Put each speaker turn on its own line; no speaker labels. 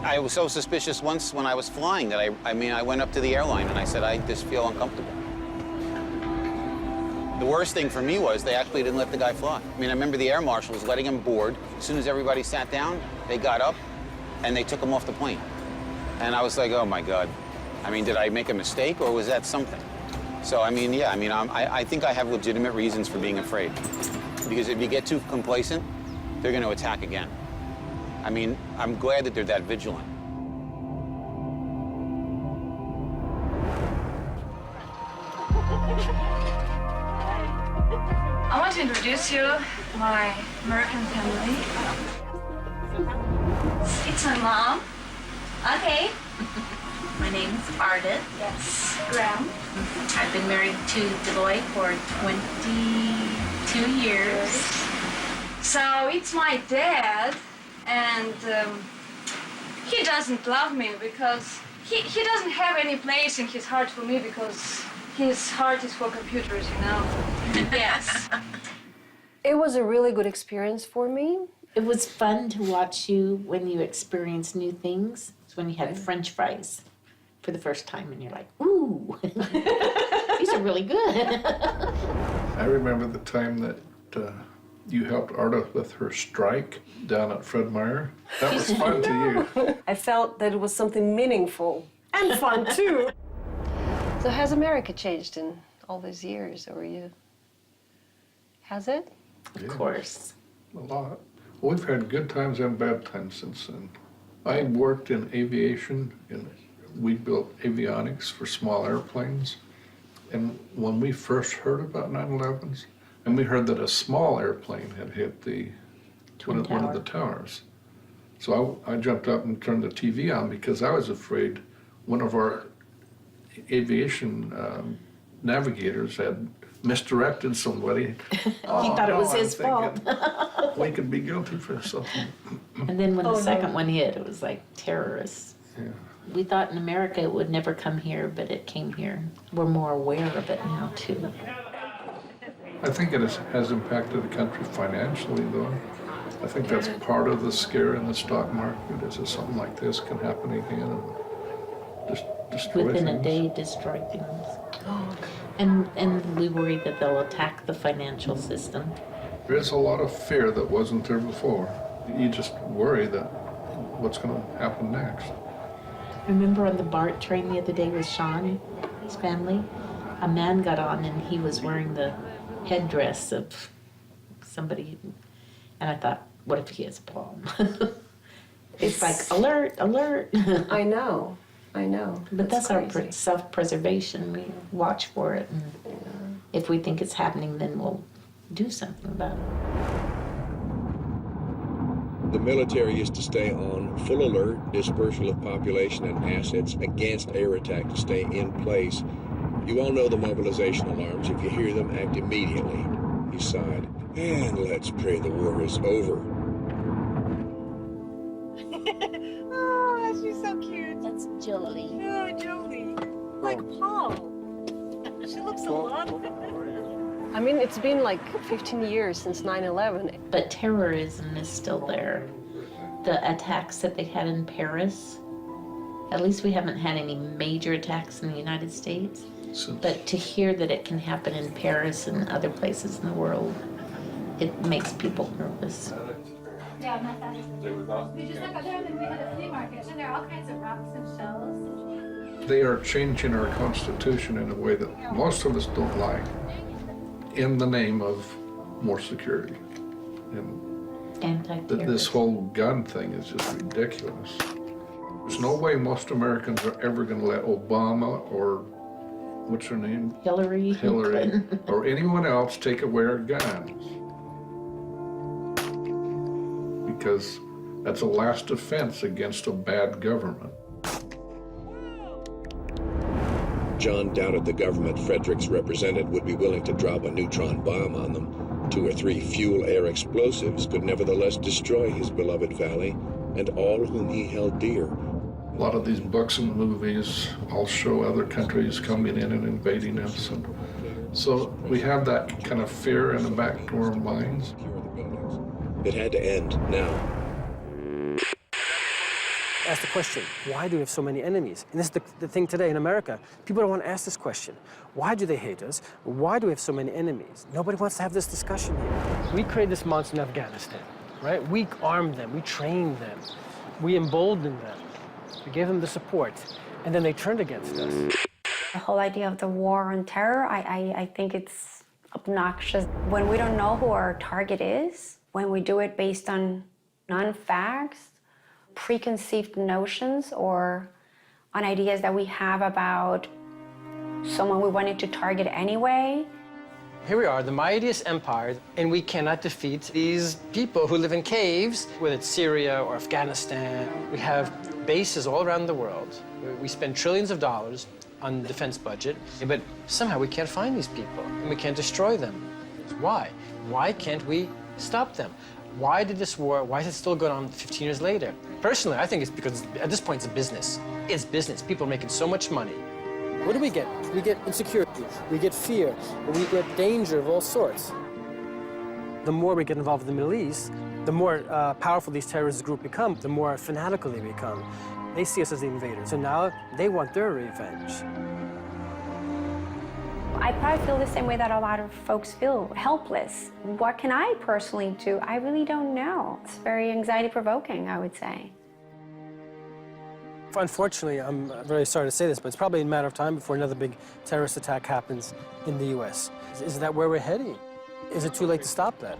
I was so suspicious once when I was flying that I went up to the airline and I said, I just feel uncomfortable. The worst thing for me was they actually didn't let the guy fly. I mean, I remember the air marshals letting him board. As soon as everybody sat down, they got up and they took him off the plane. And I was like, oh my God. I mean, did I make a mistake or was that something? So, I mean, yeah, I mean, I think I have legitimate reasons for being afraid. Because if you get too complacent, they're going to attack again. I mean, I'm glad that they're that vigilant.
I want to introduce you my American family. It's my mom.
Okay. My name's Ardith.
Yes, Graham.
I've been married to Deloitte for 22 years.
So it's my dad, and he doesn't love me because he doesn't have any place in his heart for me because his heart is for computers, you know? Yes.
It was a really good experience for me.
It was fun to watch you when you experienced new things. It's when you had French fries for the first time and you're like, ooh, these are really good.
I remember the time that you helped Arda with her strike down at Fred Meyer. That was fun to you.
I felt that it was something meaningful and fun too. So has America changed in all these years, or has it?
Of course.
A lot. We've had good times and bad times since then. I worked in aviation, and we built avionics for small airplanes. And when we first heard about 9/11s, and we heard that a small airplane had hit one of the towers. So I jumped up and turned the TV on because I was afraid one of our aviation navigators had misdirected somebody.
He thought it was his fault.
We could be guilty for something.
And then when the second one hit, it was like terrorists.
Yeah.
We thought in America it would never come here, but it came here. We're more aware of it now, too.
I think it has impacted the country financially, though. I think that's part of the scare in the stock market, is that something like this can happen again and just destroy
Within
things.
a day, destroy things. And we worry that they'll attack the financial system.
There's a lot of fear that wasn't there before. You just worry that what's going to happen next.
Remember on the BART train the other day with Sean, his family? A man got on and he was wearing the headdress of somebody, and I thought, what if he has a bomb? It's like, alert, alert.
I know.
But that's
crazy.
our self-preservation. We watch for it, and if we think it's happening, then we'll do something about it.
The military is to stay on full alert, dispersal of population and assets against air attack to stay in place. You all know the mobilization alarms. If you hear them, act immediately. He sighed. And let's pray the war is over.
Oh, she's so cute.
That's Jolie.
Oh, Jolie. Like Paul. She looks a lot.
I mean, it's been like 15 years since 9/11.
But terrorism is still there. The attacks that they had in Paris, at least we haven't had any major attacks in the United States. But to hear that it can happen in Paris and other places in the world, it makes people nervous.
Yeah, I'm not that. We just look up there and we had a flea market and there are all kinds of rocks and shells.
They are changing our Constitution in a way that most of us don't like, in the name of more security. And this whole gun thing is just ridiculous. There's no way most Americans are ever going to let Obama or, what's her name?
Hillary,
or anyone else take away our guns. Because that's a last defense against a bad government.
John doubted the government Frederick's represented would be willing to drop a neutron bomb on them. 2 or 3 fuel-air explosives could nevertheless destroy his beloved valley and all whom he held dear.
A lot of these books and movies all show other countries coming in and invading us. And so we have that kind of fear in the back of our minds.
It had to end now.
ask the question, why do we have so many enemies? And this is the thing today in America. People don't want to ask this question. Why do they hate us? Why do we have so many enemies? Nobody wants to have this discussion here. We created this monster in Afghanistan, right? We armed them, we trained them, we emboldened them, we gave them the support, and then they turned against us.
The whole idea of the war on terror, I think it's obnoxious. When we don't know who our target is, when we do it based on non-facts, preconceived notions, or on ideas that we have about someone we wanted to target anyway.
Here we are, the mightiest empire, and we cannot defeat these people who live in caves, whether it's Syria or Afghanistan. We have bases all around the world. We spend trillions of dollars on the defense budget, but somehow we can't find these people, and we can't destroy them. Why? Why can't we stop them? Why did this war, why is it still going on 15 years later? Personally, I think it's because at this point it's a business. It's business. People are making so much money. What do we get? We get insecurity, we get fear, we get danger of all sorts. The more we get involved in the Middle East, the more powerful these terrorist groups become, the more fanatical they become. They see us as the invaders, so now they want their revenge.
I probably feel the same way that a lot of folks feel, helpless. What can I personally do? I really don't know. It's very anxiety-provoking, I would say.
Unfortunately, I'm very sorry to say this, but it's probably a matter of time before another big terrorist attack happens in the U.S. Is that where we're heading? Is it too late to stop that?